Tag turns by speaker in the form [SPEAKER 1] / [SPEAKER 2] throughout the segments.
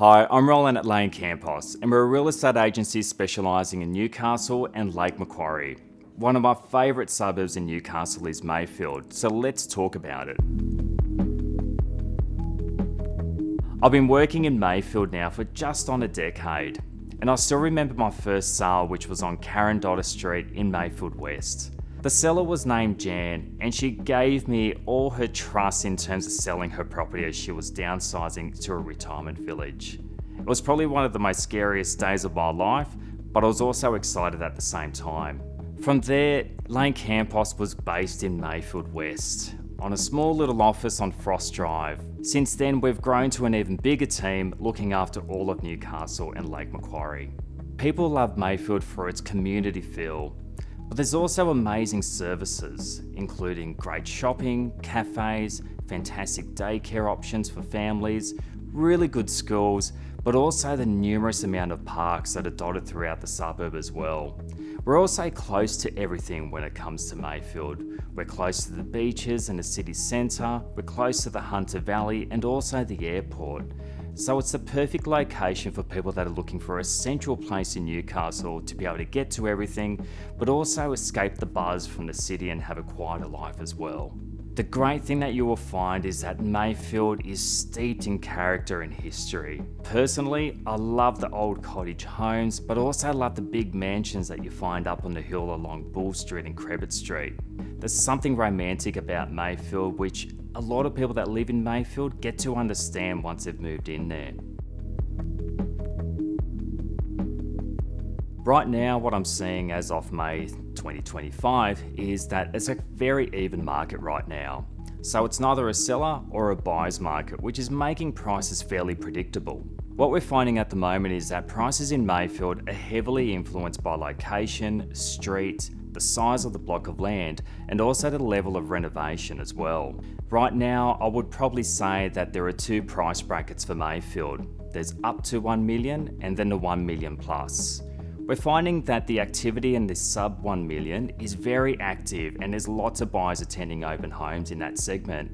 [SPEAKER 1] Hi, I'm Roland at LaneCampos, and we're a real estate agency specialising in Newcastle and Lake Macquarie. One of my favourite suburbs in Newcastle is Mayfield, so let's talk about it. I've been working in Mayfield now for just on a decade, and I still remember my first sale, which was on Carindota Street in Mayfield West. The seller was named Jan, and she gave me all her trust in terms of selling her property as she was downsizing to a retirement village. It was probably one of the most scariest days of my life, but I was also excited at the same time. From there, LaneCampos was based in Mayfield West, on a small little office on Frost Drive. Since then, we've grown to an even bigger team looking after all of Newcastle and Lake Macquarie. People love Mayfield for its community feel, but there's also amazing services, including great shopping, cafes, fantastic daycare options for families, really good schools, but also the numerous amount of parks that are dotted throughout the suburb as well. We're also close to everything when it comes to Mayfield. We're close to the beaches and the city centre, we're close to the Hunter Valley and also the airport. So it's the perfect location for people that are looking for a central place in Newcastle to be able to get to everything, but also escape the buzz from the city and have a quieter life as well. The great thing that you will find is that Mayfield is steeped in character and history. Personally, I love the old cottage homes, but also love the big mansions that you find up on the hill along Bull Street and Crebit Street. There's something romantic about Mayfield, which a lot of people that live in Mayfield get to understand once they've moved in there. Right now, what I'm seeing as of May 2025 is that it's a very even market right now. So it's neither a seller or a buyer's market, which is making prices fairly predictable. What we're finding at the moment is that prices in Mayfield are heavily influenced by location, street, the size of the block of land, and also the level of renovation as well. Right now, I would probably say that there are two price brackets for Mayfield. There's up to 1 million and then the 1 million plus. We're finding that the activity in this sub 1 million is very active and there's lots of buyers attending open homes in that segment.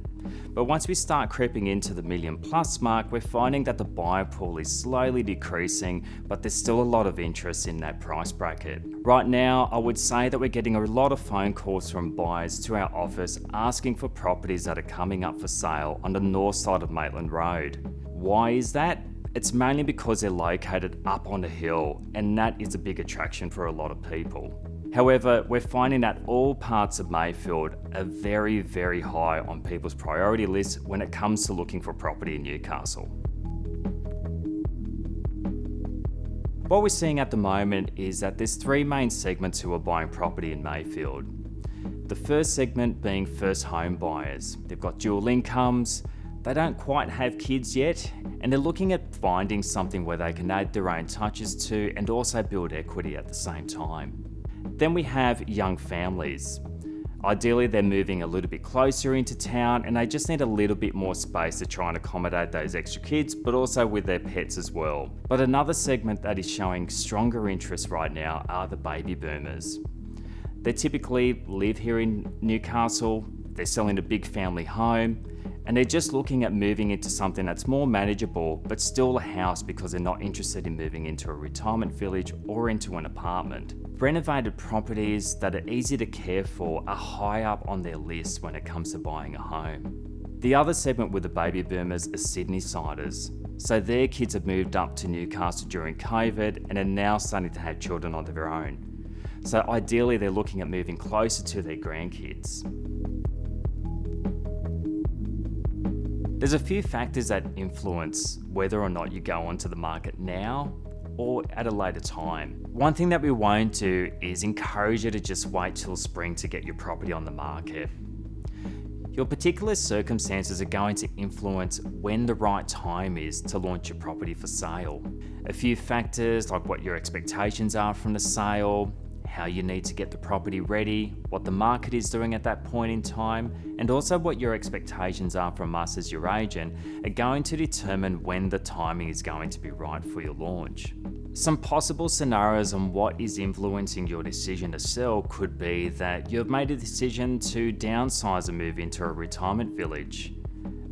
[SPEAKER 1] But once we start creeping into the million plus mark, we're finding that the buyer pool is slowly decreasing, but there's still a lot of interest in that price bracket. Right now, I would say that we're getting a lot of phone calls from buyers to our office asking for properties that are coming up for sale on the north side of Maitland Road. Why is that? It's mainly because they're located up on a hill, and that is a big attraction for a lot of people. However, we're finding that all parts of Mayfield are very, very high on people's priority list when it comes to looking for property in Newcastle. What we're seeing at the moment is that there's three main segments who are buying property in Mayfield. The first segment being first home buyers. They've got dual incomes, they don't quite have kids yet, and they're looking at finding something where they can add their own touches to and also build equity at the same time. Then we have young families. Ideally, they're moving a little bit closer into town and they just need a little bit more space to try and accommodate those extra kids, but also with their pets as well. But another segment that is showing stronger interest right now are the baby boomers. They typically live here in Newcastle, they're selling a big family home, and they're just looking at moving into something that's more manageable, but still a house because they're not interested in moving into a retirement village or into an apartment. Renovated properties that are easy to care for are high up on their list when it comes to buying a home. The other segment with the baby boomers are Sydney-siders. So their kids have moved up to Newcastle during COVID and are now starting to have children of their own. So ideally, they're looking at moving closer to their grandkids. There's a few factors that influence whether or not you go onto the market now or at a later time. One thing that we won't do is encourage you to just wait till spring to get your property on the market. Your particular circumstances are going to influence when the right time is to launch your property for sale. A few factors like what your expectations are from the sale, how you need to get the property ready, what the market is doing at that point in time, and also what your expectations are from us as your agent are going to determine when the timing is going to be right for your launch. Some possible scenarios on what is influencing your decision to sell could be that you've made a decision to downsize and move into a retirement village.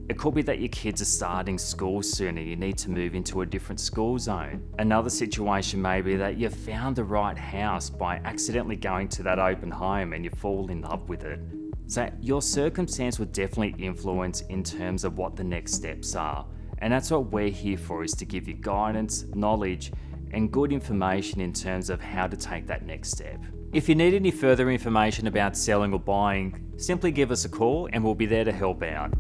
[SPEAKER 1] It could be that your kids are starting school soon and you need to move into a different school zone. Another situation may be that you've found the right house by accidentally going to that open home and you fall in love with it. So your circumstance will definitely influence in terms of what the next steps are. And that's what we're here for, is to give you guidance, knowledge, and good information in terms of how to take that next step. If you need any further information about selling or buying, simply give us a call and we'll be there to help out.